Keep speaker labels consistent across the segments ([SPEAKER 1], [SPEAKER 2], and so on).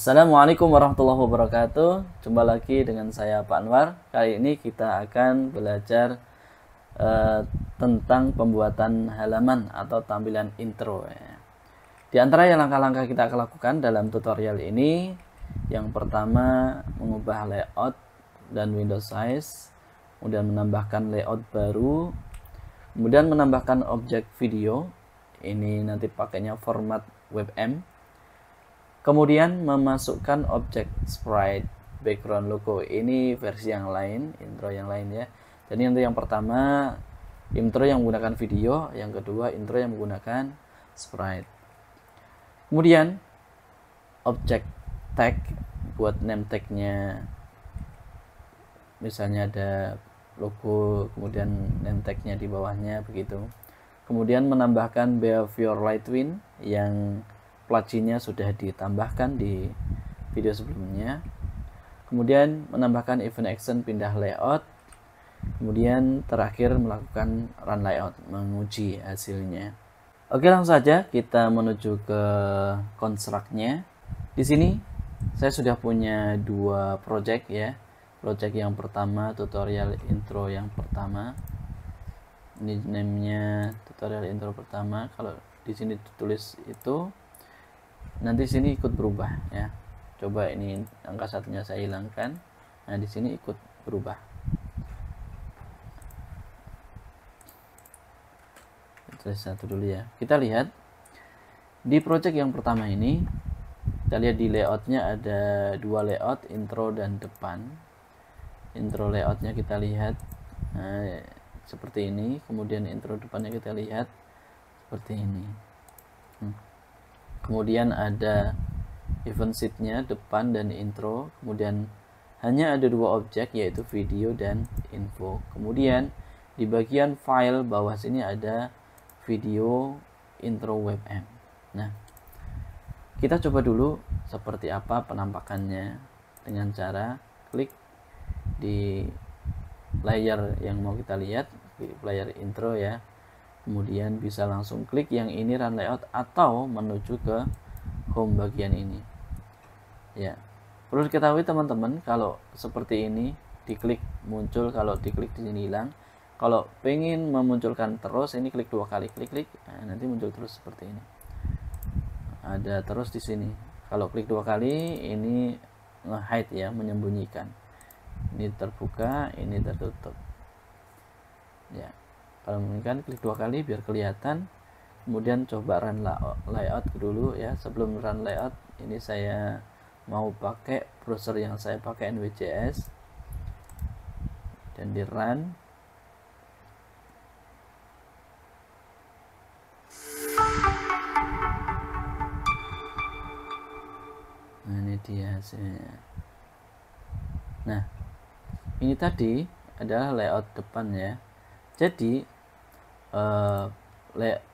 [SPEAKER 1] Assalamualaikum warahmatullahi wabarakatuh. Jumpa lagi dengan saya Pak Anwar. Kali ini kita akan belajar tentang pembuatan halaman atau tampilan intro. Di antara yang langkah-langkah kita akan lakukan dalam tutorial ini, yang pertama mengubah layout dan window size, kemudian menambahkan layout baru, kemudian menambahkan objek video. Ini nanti pakainya format WebM. Kemudian memasukkan objek sprite background logo. Ini versi yang lain, intro yang lain ya. Jadi untuk yang pertama intro yang menggunakan video, yang kedua intro yang menggunakan sprite. Kemudian objek tag buat name tagnya, misalnya ada logo, kemudian name tagnya di bawahnya begitu. Kemudian menambahkan behavior Lightwin yang pluginnya sudah ditambahkan di video sebelumnya. Kemudian menambahkan event action pindah layout. Kemudian terakhir melakukan run layout, menguji hasilnya. Oke, langsung saja kita menuju ke construct-nya. Di sini saya sudah punya dua project ya. Project yang pertama tutorial intro yang pertama. Ini name-nya tutorial intro pertama. Kalau di sini ditulis itu, nanti sini ikut berubah ya. Coba ini angka satunya saya hilangkan. Nah, di sini ikut berubah. Tulis satu dulu ya. Kita lihat di project yang pertama ini, kita lihat di layoutnya ada dua layout, intro dan depan. Intro layoutnya kita lihat seperti ini. Kemudian intro depannya kita lihat seperti ini. Kemudian ada event sheet-nya depan dan intro. Kemudian hanya ada dua objek, yaitu video dan info. Kemudian di bagian file bawah sini ada video intro WebM. Nah, kita coba dulu seperti apa penampakannya dengan cara klik di layer yang mau kita lihat, di player intro ya. Kemudian bisa langsung klik yang ini run layout atau menuju ke home bagian ini ya. Perlu diketahui teman-teman, kalau seperti ini diklik muncul, kalau diklik di sini hilang. Kalau pengen memunculkan terus, ini klik dua kali, klik nah, nanti muncul terus seperti ini, ada terus di sini. Kalau klik dua kali ini nge-hide ya, menyembunyikan. Ini terbuka, ini tertutup ya. Kalau menginginkan klik dua kali biar kelihatan. Kemudian coba run layout dulu ya. Sebelum run layout, ini saya mau pakai browser yang saya pakai NWJS, dan di run. Nah, ini dia hasilnya. Nah, ini tadi adalah layout depan ya. Jadi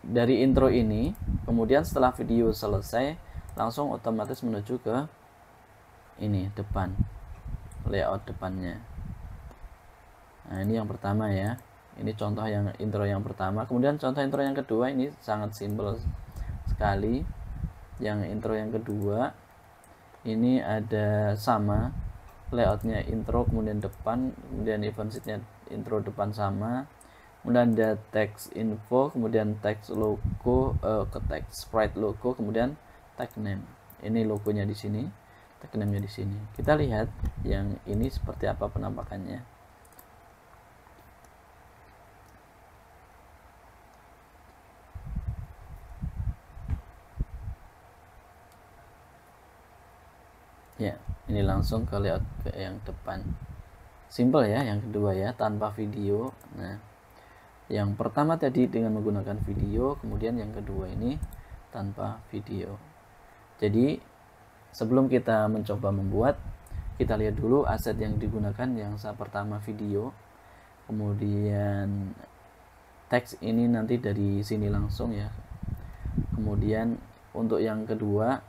[SPEAKER 1] dari intro ini, kemudian setelah video selesai langsung otomatis menuju ke ini depan, layout depannya. Nah, ini yang pertama ya. Ini contoh yang intro yang pertama. Kemudian contoh intro yang kedua, ini sangat simpel sekali. Yang intro yang kedua ini ada sama layoutnya, intro kemudian depan, kemudian event sheet-nya intro depan sama. Kemudian ada text info, kemudian text logo, ke text sprite logo, kemudian tag name. Ini logonya di sini, tag name-nya di sini. Kita lihat yang ini seperti apa penampakannya. Ya, ini langsung ke layout yang depan. Simple ya, yang kedua ya, tanpa video. Nah, yang pertama tadi dengan menggunakan video, kemudian yang kedua ini tanpa video. Jadi sebelum kita mencoba membuat, kita lihat dulu aset yang digunakan. Yang pertama video, kemudian teks ini nanti dari sini langsung ya. Kemudian untuk yang kedua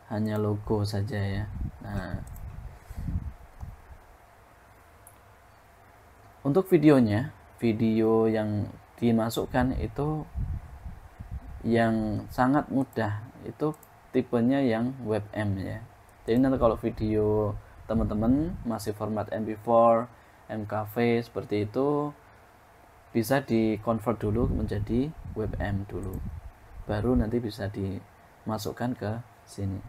[SPEAKER 1] hanya logo saja ya. Nah, untuk videonya, video yang dimasukkan itu yang sangat mudah, itu tipenya yang WebM ya. Jadi nanti kalau video teman-teman masih format MP4, MKV seperti itu, bisa di convert dulu menjadi WebM dulu, baru nanti bisa dimasukkan ke sini.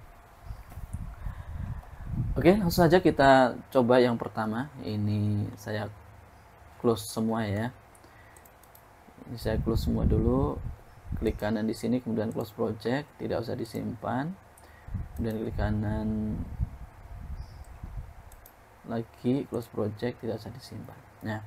[SPEAKER 1] Oke, langsung saja kita coba yang pertama. Ini saya close semua ya. Ini saya close semua dulu. Klik kanan di sini, kemudian close project, tidak usah disimpan. Kemudian klik kanan lagi, close project, tidak usah disimpan. Nah,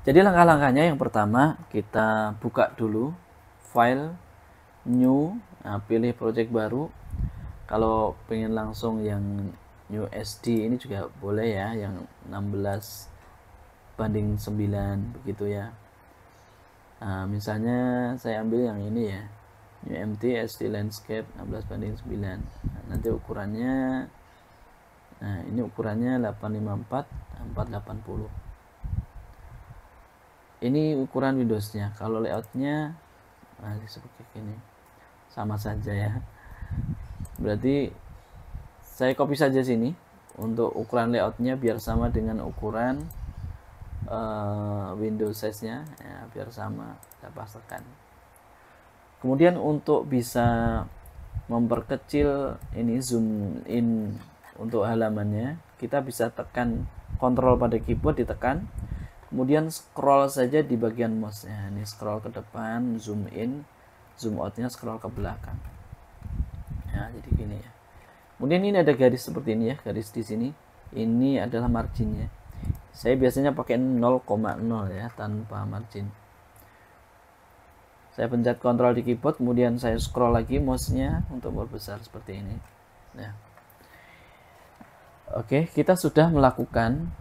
[SPEAKER 1] jadi langkah-langkahnya yang pertama kita buka dulu file new, nah, pilih project baru. Kalau pengen langsung yang new SD ini juga boleh ya, yang 16:9 begitu ya. Nah, misalnya saya ambil yang ini ya, new MT SD landscape 16:9. Nah, nanti ukurannya, nah ini ukurannya 854 480. Ini ukuran Windowsnya. Kalau layoutnya seperti ini, sama saja ya. Berarti saya copy saja sini untuk ukuran layoutnya biar sama dengan ukuran Windows size-nya ya, biar sama, saya pastikan. Kemudian untuk bisa memperkecil ini, zoom in untuk halamannya, kita bisa tekan kontrol pada keyboard, ditekan, kemudian scroll saja di bagian mouse ya. Ini scroll ke depan, zoom in, zoom outnya scroll ke belakang ya, jadi gini ya. Kemudian ini ada garis seperti ini ya, garis di sini, ini adalah marginnya. Saya biasanya pakai 0,0 ya, tanpa margin. Saya pencet kontrol di keyboard, kemudian saya scroll lagi mouse-nya untuk memperbesar seperti ini. Nah, oke, kita sudah melakukan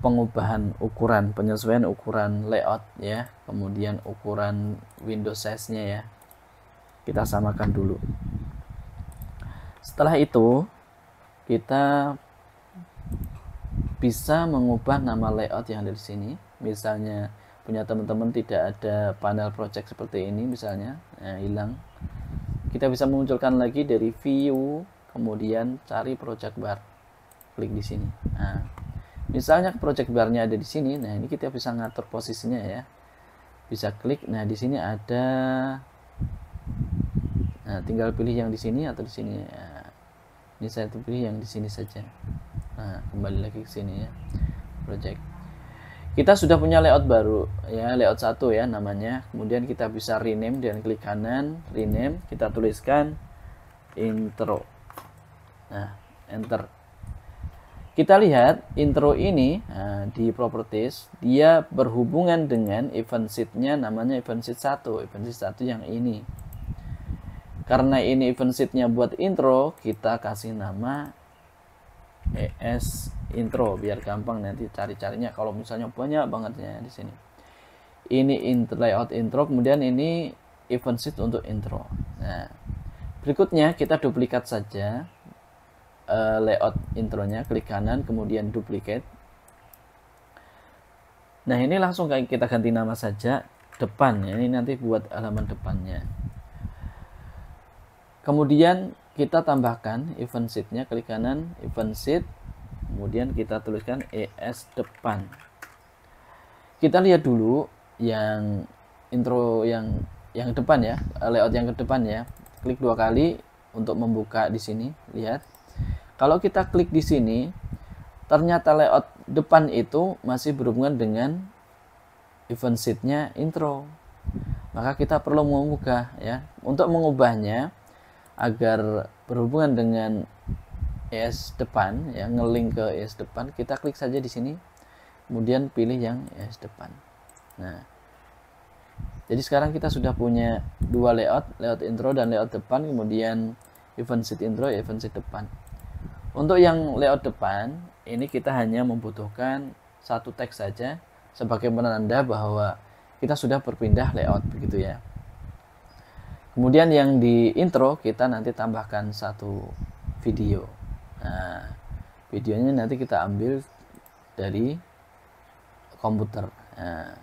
[SPEAKER 1] pengubahan ukuran, penyesuaian ukuran layout ya, kemudian ukuran Windows size-nya ya. Kita samakan dulu. Setelah itu, kita bisa mengubah nama layout yang ada di sini. Misalnya punya teman-teman tidak ada panel project seperti ini misalnya, hilang. Kita bisa memunculkan lagi dari view, kemudian cari project bar. Klik di sini. Nah, misalnya project bar-nya ada di sini. Nah, ini kita bisa ngatur posisinya ya. Bisa klik. Nah, di sini ada. Nah, tinggal pilih yang di sini atau di sini. Nah, ini saya pilih yang di sini saja. Nah, kembali lagi ke sini ya. Project. Kita sudah punya layout baru ya, layout 1 ya namanya. Kemudian kita bisa rename dan klik kanan, rename, kita tuliskan intro. Nah, enter. Kita lihat intro ini di properties, dia berhubungan dengan event sheet-nya, namanya event sheet 1. Event sheet 1 yang ini. Karena ini event sheet-nya buat intro, kita kasih nama ES intro biar gampang nanti cari-carinya kalau misalnya banyak banget ya di sini. Ini layout intro, kemudian ini event sheet untuk intro. Nah, berikutnya kita duplikat saja layout intronya, klik kanan kemudian duplicate. Nah, ini langsung kita ganti nama saja, depan ya, ini nanti buat halaman depannya. Kemudian kita tambahkan event sheet-nya, klik kanan event sheet, kemudian kita tuliskan ES depan. Kita lihat dulu yang intro yang depan ya, layout yang ke depan ya. Klik 2 kali untuk membuka di sini, lihat. Kalau kita klik di sini, ternyata layout depan itu masih berhubungan dengan event sheet-nya intro. Maka kita perlu mengubah ya. Untuk mengubahnya agar berhubungan dengan ES depan ya, ngelink ke ES depan, kita klik saja di sini, kemudian pilih yang ES depan. Nah, jadi sekarang kita sudah punya 2 layout, layout intro dan layout depan, kemudian event sheet intro, event sheet depan. Untuk yang layout depan ini kita hanya membutuhkan 1 teks saja sebagai penanda bahwa kita sudah berpindah layout begitu ya. Kemudian yang di intro kita nanti tambahkan 1 video. Nah, videonya nanti kita ambil dari komputer. Nah,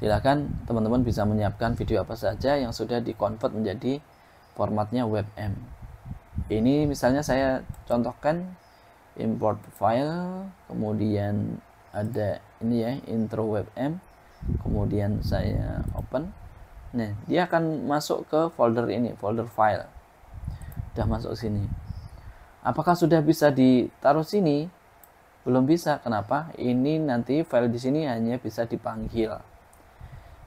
[SPEAKER 1] silakan teman-teman bisa menyiapkan video apa saja yang sudah dikonvert menjadi formatnya WebM. Ini misalnya saya contohkan import file, kemudian ada ini ya, intro WebM, kemudian saya open. Nah, dia akan masuk ke folder ini, folder file. Sudah masuk sini. Apakah sudah bisa ditaruh sini? Belum bisa. Kenapa? Ini nanti file di sini hanya bisa dipanggil.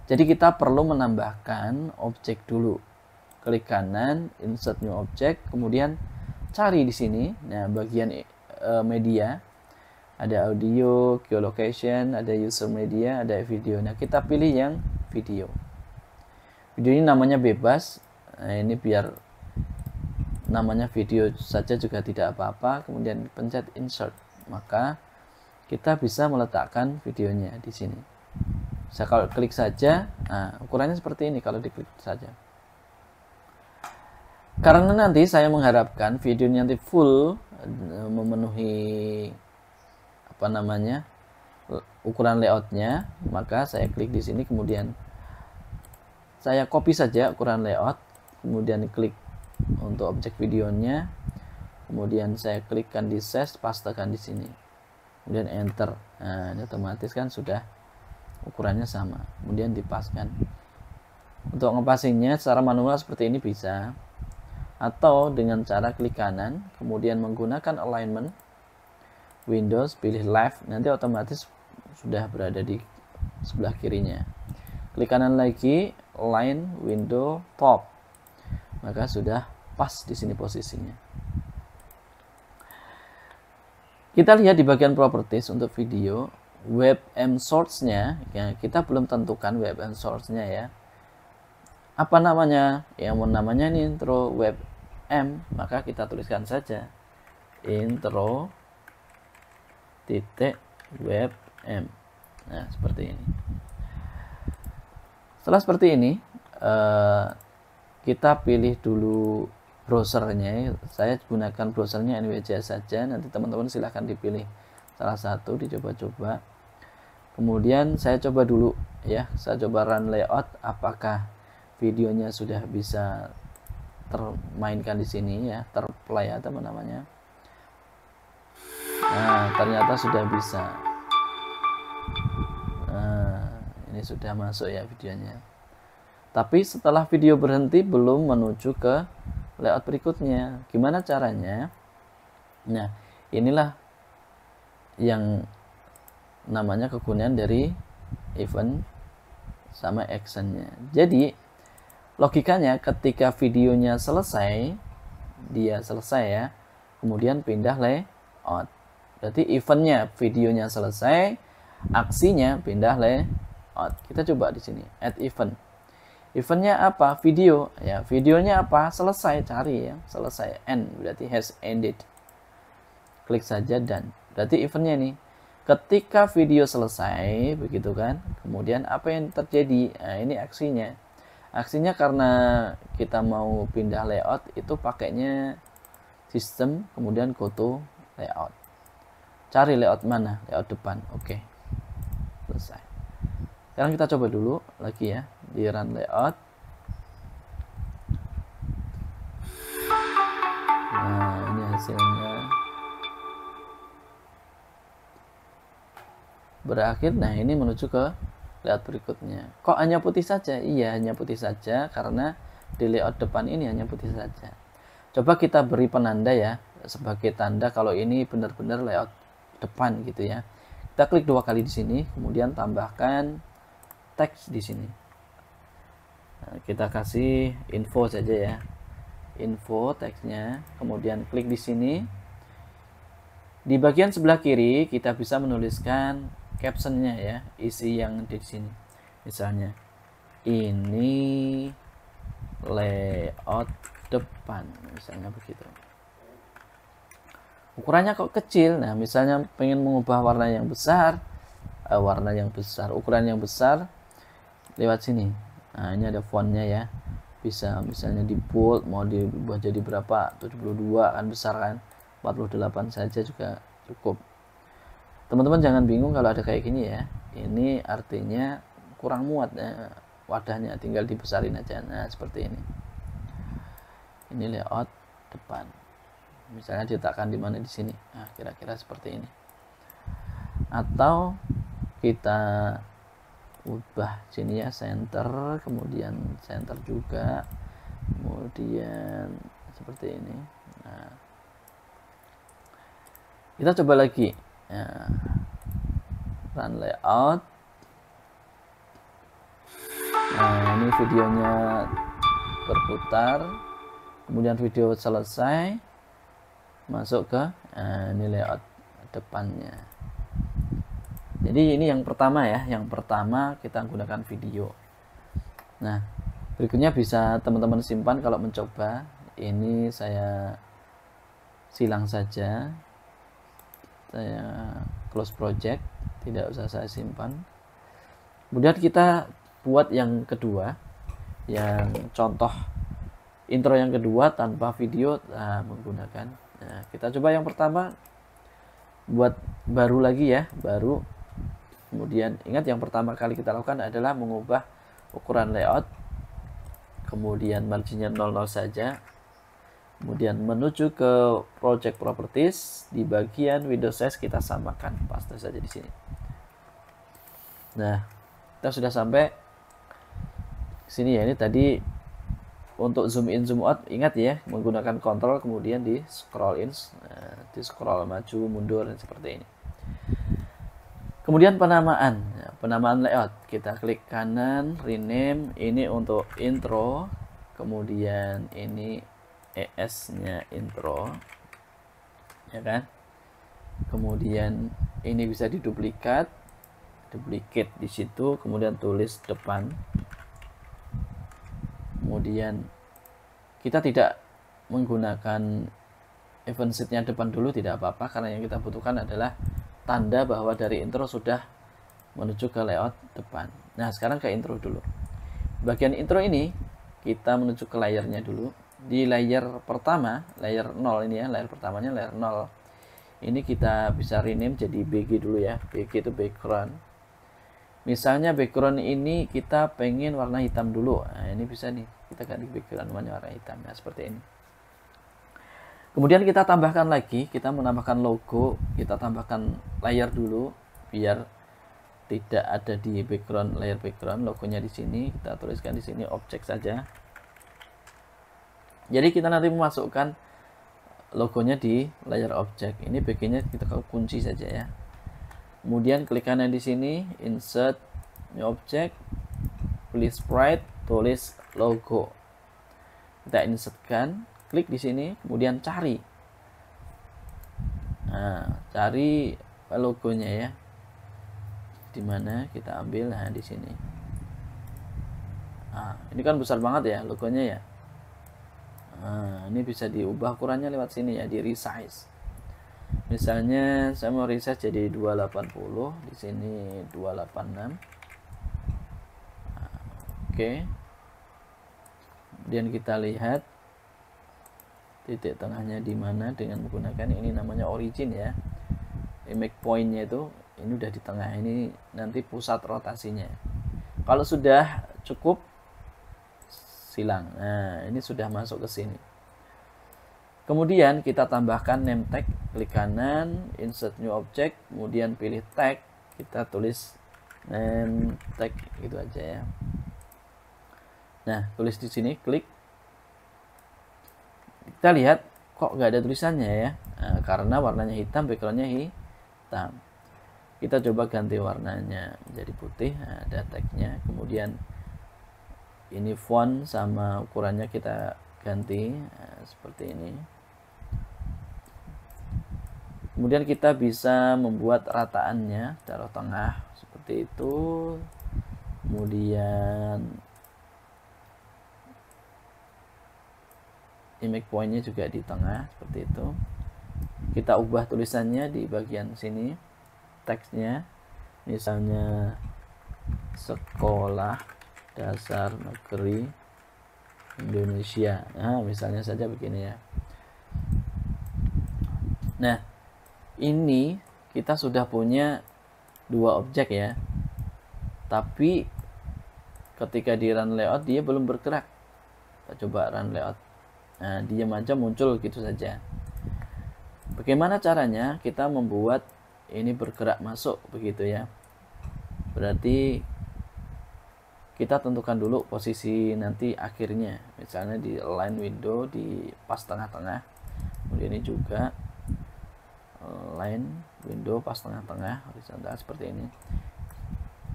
[SPEAKER 1] Jadi kita perlu menambahkan objek dulu. Klik kanan, insert new object, kemudian cari di sini. Nah, bagian media ada audio, geolocation, ada user media, ada video. Nah, kita pilih yang video. Video ini namanya bebas. Nah, ini biar namanya video saja juga tidak apa-apa. Kemudian pencet insert, maka kita bisa meletakkan videonya di sini. Saya kalau klik saja, nah ukurannya seperti ini kalau diklik saja. Karena nanti saya mengharapkan videonya nanti full memenuhi apa namanya ukuran layoutnya, maka saya klik di sini, kemudian saya copy saja ukuran layout, kemudian klik untuk objek videonya, kemudian saya klikkan di size, pastekan di sini, kemudian enter. Nah, ini otomatis kan sudah ukurannya sama, kemudian dipaskan. Untuk ngepasingnya secara manual seperti ini bisa, atau dengan cara klik kanan kemudian menggunakan alignment Windows, pilih left, nanti otomatis sudah berada di sebelah kirinya. Klik kanan lagi, align window top, maka sudah pas di sini posisinya. Kita lihat di bagian properties untuk video. WebM source-nya ya, kita belum tentukan WebM source-nya ya. Apa namanya? Yang namanya ini intro WebM, maka kita tuliskan saja intro titik WebM. Nah, seperti ini. Setelah seperti ini, kita pilih dulu browsernya. Saya gunakan browsernya NWJ saja. Nanti teman-teman silahkan dipilih salah satu, dicoba-coba. Kemudian saya coba dulu ya, saya coba run layout, apakah videonya sudah bisa termainkan di sini ya, terplay atau namanya. Nah, ternyata sudah bisa. Nah, ini sudah masuk ya videonya. Tapi setelah video berhenti belum menuju ke layout berikutnya. Gimana caranya? Nah, inilah yang namanya kegunaan dari event sama actionnya. Jadi logikanya ketika videonya selesai, dia selesai ya, kemudian pindah layout. Berarti eventnya videonya selesai, aksinya pindah layout. Kita coba di sini add event. Eventnya apa? Video ya. Videonya apa? Selesai, cari ya. Selesai, end berarti has ended. Klik saja dan berarti eventnya nih. Ketika video selesai, begitu kan? Kemudian apa yang terjadi? Nah, ini aksinya. Aksinya karena kita mau pindah layout itu pakainya sistem, kemudian go to layout. Cari layout mana? Layout depan. Oke. Selesai. Sekarang kita coba dulu lagi ya di run layout. Nah, ini hasilnya. Berakhir. Nah, ini menuju ke layout berikutnya. Kok hanya putih saja? Iya, hanya putih saja karena di layout depan ini hanya putih saja. Coba kita beri penanda ya, sebagai tanda kalau ini benar-benar layout depan gitu ya. Kita klik 2 kali di sini, kemudian tambahkan teks di sini. Nah, kita kasih info saja ya. Info teksnya, kemudian klik di sini. Di bagian sebelah kiri kita bisa menuliskan captionnya ya, isi yang di sini. Misalnya ini layout depan, misalnya begitu. Ukurannya kok kecil. Nah, misalnya pengen mengubah warna yang besar, ukuran yang besar lewat sini. Nah, ini ada fontnya ya. Bisa misalnya di bold, mau dibuat jadi berapa? 72 kan besar kan. 48 saja juga cukup. Teman-teman jangan bingung kalau ada kayak gini ya, ini artinya kurang muat wadahnya, tinggal dibesarin aja. Nah seperti ini layout depan, misalnya diletakkan di mana, di sini. Nah kira-kira seperti ini. Atau kita ubah sini ya, center, kemudian center juga, kemudian seperti ini. Nah kita coba lagi ya, run layout. Nah ini videonya berputar, kemudian video selesai, masuk ke ini layout depannya. Jadi ini yang pertama ya, yang pertama kita gunakan video. Nah berikutnya bisa teman-teman simpan kalau mencoba. Ini saya silang saja, saya close project, tidak usah saya simpan. Kemudian kita buat yang kedua, yang contoh intro yang kedua tanpa video menggunakan. Nah, kita coba yang pertama, buat baru lagi ya, baru. Kemudian ingat yang pertama kali kita lakukan adalah mengubah ukuran layout, kemudian marginnya 00 saja, kemudian menuju ke project properties, di bagian window size kita samakan, paste saja di sini. Nah kita sudah sampai sini ya. Ini tadi untuk zoom in zoom out, ingat ya, menggunakan kontrol kemudian di scroll in, di scroll maju mundur seperti ini. Kemudian penamaan, penamaan layout, kita klik kanan, rename, ini untuk intro, kemudian ini ES nya intro ya kan, kemudian ini bisa diduplikat, duplicate di situ, kemudian tulis depan. Kemudian kita tidak menggunakan event sheet-nya depan dulu, tidak apa-apa, karena yang kita butuhkan adalah tanda bahwa dari intro sudah menuju ke layout depan. Nah sekarang ke intro dulu. Bagian intro ini kita menuju ke layernya dulu. Di layer pertama, layer 0 ini ya, layer pertamanya layer 0. Ini kita bisa rename jadi BG dulu ya. BG itu background. Misalnya background ini kita pengen warna hitam dulu. Nah ini bisa nih, kita ganti background warna hitam ya, seperti ini. Kemudian kita tambahkan lagi, kita menambahkan logo, kita tambahkan layer dulu biar tidak ada di background, layer background, logonya di sini, kita tuliskan di sini objek saja. Jadi kita nanti memasukkan logonya di layer objek. Ini bagiannya kita kunci saja ya. Kemudian klik kanan di sini, insert new object, pilih sprite, tulis logo. Kita insertkan. Klik di sini, kemudian cari. Nah, cari logonya ya. Di mana kita ambil? Nah, di sini. Nah, ini kan besar banget ya logonya ya. Nah, ini bisa diubah ukurannya lewat sini ya, di resize. Misalnya saya mau resize jadi 280, di sini 286. Nah, oke. Kemudian kita lihat titik tengahnya di mana dengan menggunakan ini, namanya origin ya. Image point-nya itu ini udah di tengah, ini nanti pusat rotasinya. Kalau sudah cukup silang. Nah, ini sudah masuk ke sini. Kemudian kita tambahkan name tag, klik kanan, insert new object, kemudian pilih tag, kita tulis name tag gitu aja ya. Nah, tulis di sini, klik. Kita lihat kok nggak ada tulisannya ya, nah, karena warnanya hitam, backgroundnya hitam. Kita coba ganti warnanya menjadi putih. Nah, ada tagnya, kemudian ini font sama ukurannya kita ganti, nah, seperti ini. Kemudian kita bisa membuat rataannya, taruh tengah seperti itu. Kemudian image point-nya juga di tengah seperti itu. Kita ubah tulisannya di bagian sini, teksnya misalnya Sekolah Dasar Negeri Indonesia. Nah, misalnya saja begini ya. Nah, ini kita sudah punya dua objek ya, tapi ketika di run layout dia belum bergerak. Kita coba run layout. Nah, diam aja muncul gitu saja. Bagaimana caranya kita membuat ini bergerak masuk begitu ya? Berarti kita tentukan dulu posisi nanti akhirnya, misalnya di align window di pas tengah-tengah. Kemudian ini juga align window pas tengah-tengah horizontal seperti ini.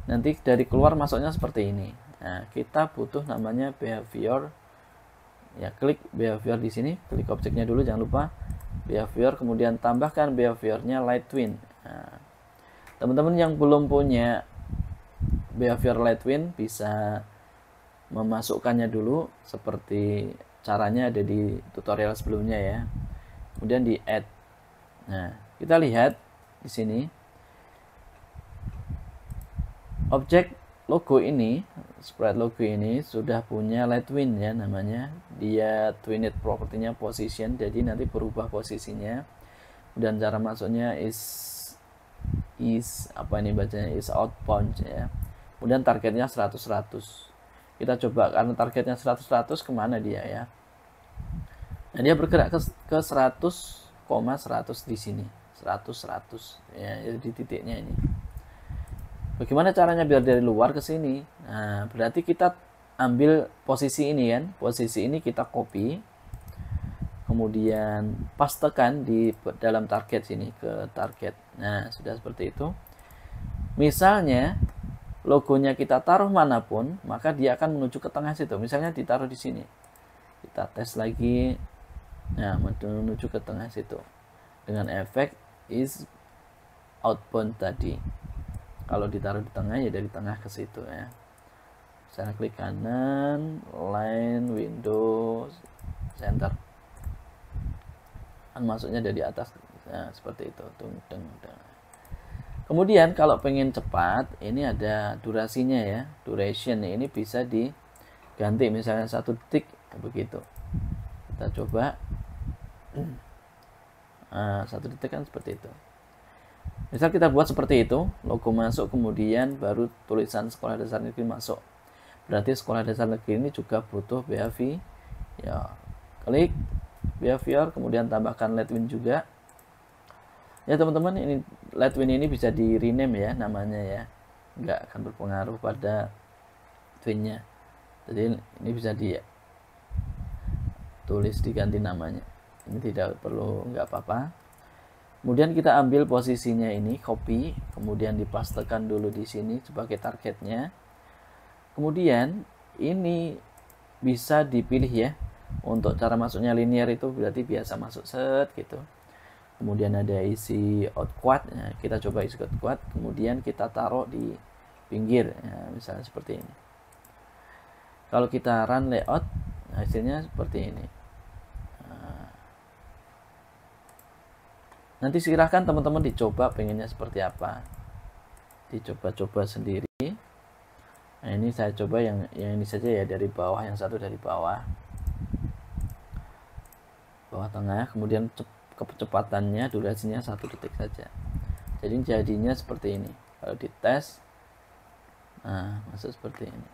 [SPEAKER 1] Nanti dari keluar masuknya seperti ini. Nah, kita butuh namanya behavior. Ya, klik behavior di sini, klik objeknya dulu, jangan lupa behavior, kemudian tambahkan behaviornya light twin. Nah, teman-teman yang belum punya behavior light twin bisa memasukkannya dulu, seperti caranya ada di tutorial sebelumnya ya. Kemudian di add. Nah, kita lihat di sini objek logo ini, sprite logo ini sudah punya light twin ya namanya. Dia twinned propertinya position, jadi nanti berubah posisinya. Dan cara masuknya is apa ini bacanya, is outbound ya. Kemudian targetnya 100-100. Kita coba, karena targetnya 100-100 kemana dia ya. Nah, dia bergerak ke 100,100 di sini. 100-100 ya, di titiknya ini. Bagaimana caranya biar dari luar ke sini? Nah, berarti kita ambil posisi ini kan. Posisi ini kita copy. Kemudian pastekan di dalam target sini, ke target. Nah, sudah seperti itu. Misalnya logonya kita taruh manapun, maka dia akan menuju ke tengah situ. Misalnya ditaruh di sini, kita tes lagi. Nah, menuju ke tengah situ dengan efek is outbound tadi. Kalau ditaruh di tengah ya dari tengah ke situ ya. Misalnya klik kanan, line, window, center. Kan masuknya dari atas. Nah, seperti itu. Kemudian kalau pengen cepat, ini ada durasinya ya. Duration ini bisa diganti, misalnya 1 detik begitu. Kita coba. Nah, 1 detik kan seperti itu. Misal kita buat seperti itu, logo masuk, kemudian baru tulisan sekolah dasar negeri masuk. Berarti sekolah dasar negeri ini juga butuh behavior. Ya, klik behavior, kemudian tambahkan light twin juga. Ya teman-teman, ini light twin ini bisa di rename ya namanya ya, nggak akan berpengaruh pada twinnya. Jadi ini bisa ditulis, diganti namanya, ini tidak perlu, nggak apa-apa. Kemudian kita ambil posisinya ini, copy, kemudian dipastekan dulu di sini sebagai targetnya. Kemudian ini bisa dipilih ya, untuk cara masuknya linear itu berarti biasa masuk set gitu. Kemudian ada isi outquad, ya, kita coba isi outquad, kemudian kita taruh di pinggir, ya, misalnya seperti ini. Kalau kita run layout, hasilnya seperti ini. Nanti silahkan teman-teman dicoba pengennya seperti apa, dicoba-coba sendiri. Nah, ini saya coba yang ini saja ya, dari bawah, yang satu dari bawah tengah, kemudian kecepatannya, durasinya 1 detik saja. Jadi jadinya seperti ini. Kalau dites, nah masuk seperti ini.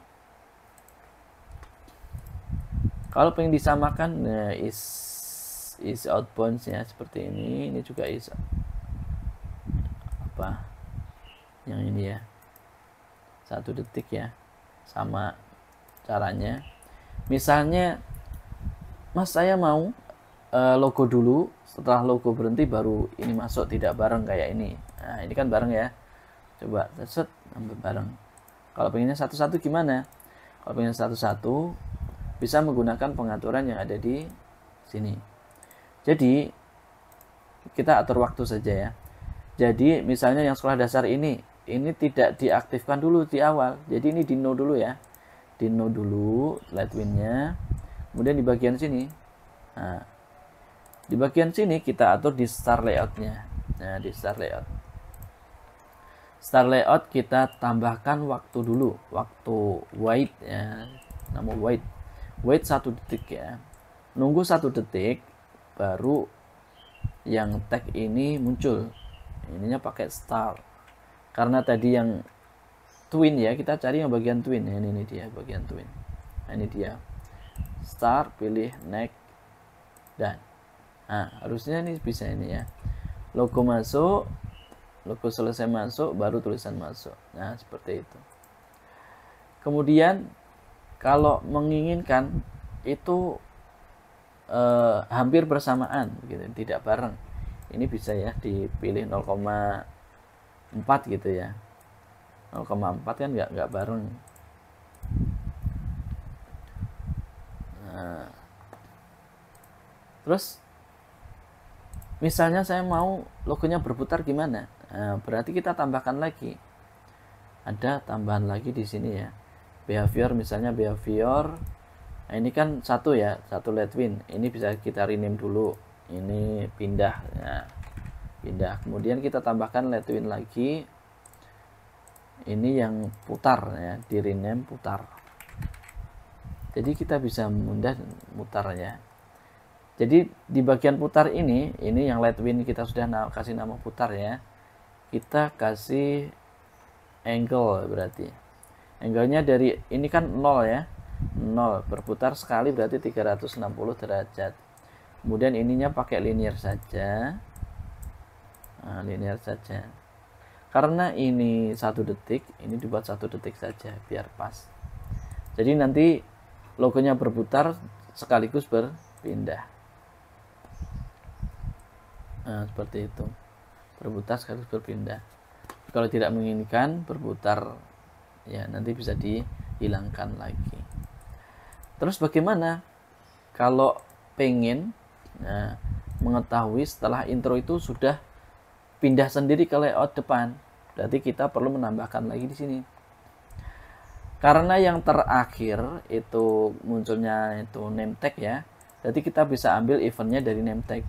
[SPEAKER 1] Kalau pengen disamakan, nah is outbound ya seperti ini. Ini juga is apa? Yang ini ya, 1 detik ya, sama caranya. Misalnya, Mas saya mau logo dulu, setelah logo berhenti baru ini masuk, tidak bareng kayak ini. Nah, ini kan bareng ya. Coba set ambil bareng. Kalau pengennya satu-satu gimana? Kalau pengen satu-satu, bisa menggunakan pengaturan yang ada di sini. Jadi kita atur waktu saja ya. Jadi misalnya yang sekolah dasar ini tidak diaktifkan dulu di awal. Jadi ini di no dulu ya. Di no dulu light twin-nya. Kemudian di bagian sini. Nah, di bagian sini kita atur di start layout-nya. Nah, di start layout. Start layout kita tambahkan waktu dulu, waktu wait ya. Nama wait. Wait 1 detik ya. Nunggu 1 detik baru yang tag ini muncul. ininya pakai star. Karena tadi yang twin ya, kita cari yang bagian twin ya. Ini dia bagian twin. Nah, ini dia. Star, pilih next, dan harusnya ini bisa ini ya. Logo masuk, logo selesai masuk, baru tulisan masuk. Nah, seperti itu. Kemudian kalau menginginkan itu hampir bersamaan gitu, tidak bareng. Ini bisa ya dipilih 0,4 gitu ya. 0,4 kan nggak bareng. Nah, terus misalnya saya mau logonya berputar gimana? Nah, berarti kita tambahkan lagi. Ada tambahan lagi di sini ya. Behavior, misalnya behavior. Nah, ini kan satu ya, satu Lightwin. Ini bisa kita rename dulu. Ini pindah ya. Pindah. Kemudian kita tambahkan Lightwin lagi. Ini yang putar ya, di rename putar. Jadi kita bisa mudah mutarnya. Jadi di bagian putar ini yang Lightwin kita sudah kasih nama putar ya. Kita kasih angle berarti. Angle-nya dari ini kan 0 ya. 0 berputar sekali berarti 360 derajat. Kemudian ininya pakai linear saja. Nah, linear saja. Karena ini 1 detik, ini dibuat 1 detik saja biar pas. Jadi nanti logonya berputar sekaligus berpindah. Nah, seperti itu. Berputar sekaligus berpindah. Kalau tidak menginginkan berputar, ya nanti bisa dihilangkan lagi. Terus bagaimana kalau pengen mengetahui setelah intro itu sudah pindah sendiri ke layout depan? Berarti kita perlu menambahkan lagi di sini. Karena yang terakhir itu munculnya itu name tag ya. Jadi kita bisa ambil eventnya dari name tag.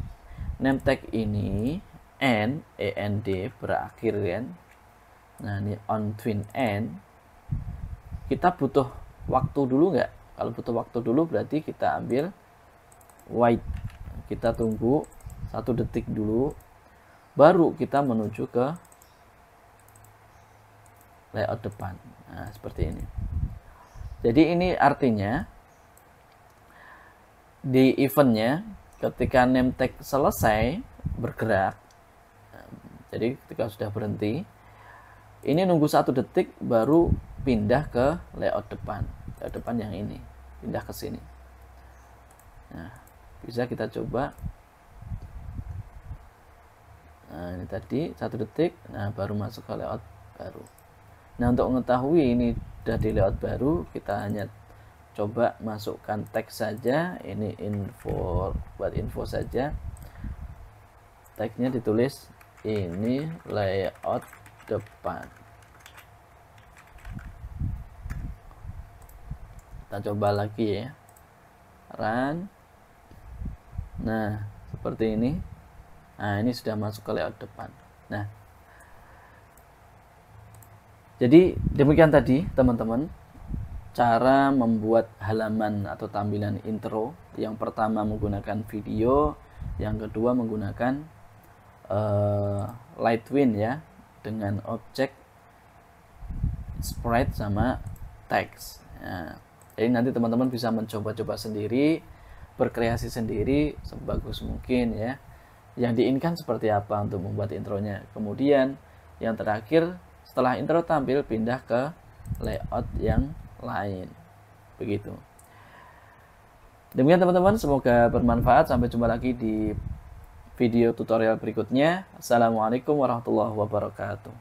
[SPEAKER 1] Name tag ini end berakhir kan. Nah, ini on twin end. Kita butuh waktu dulu nggak? Kalau butuh waktu dulu berarti kita ambil wait. Kita tunggu 1 detik dulu. Baru kita menuju ke layout depan. Nah, seperti ini. Jadi ini artinya di eventnya ketika name tag selesai bergerak. Jadi ketika sudah berhenti, ini nunggu 1 detik baru pindah ke layout depan. Layout depan yang ini, pindah ke sini. Nah, bisa kita coba. Nah, ini tadi 1 detik, nah baru masuk ke layout baru. Nah, untuk mengetahui ini sudah di layout baru, kita hanya coba masukkan teks saja. Ini info, buat info saja. Teksnya ditulis ini layout depan. Kita coba lagi ya. Run. Nah, seperti ini. Nah, ini sudah masuk ke layout depan. Nah, jadi demikian tadi teman-teman cara membuat halaman atau tampilan intro. Yang pertama menggunakan video, yang kedua menggunakan Lightwin ya, dengan objek sprite sama teks. Nah, jadi nanti teman-teman bisa mencoba-coba sendiri, berkreasi sendiri sebagus mungkin ya. Yang diinginkan seperti apa untuk membuat intronya. Kemudian yang terakhir setelah intro tampil pindah ke layout yang lain. Begitu. Demikian teman-teman, semoga bermanfaat. Sampai jumpa lagi di video tutorial berikutnya. Assalamualaikum warahmatullahi wabarakatuh.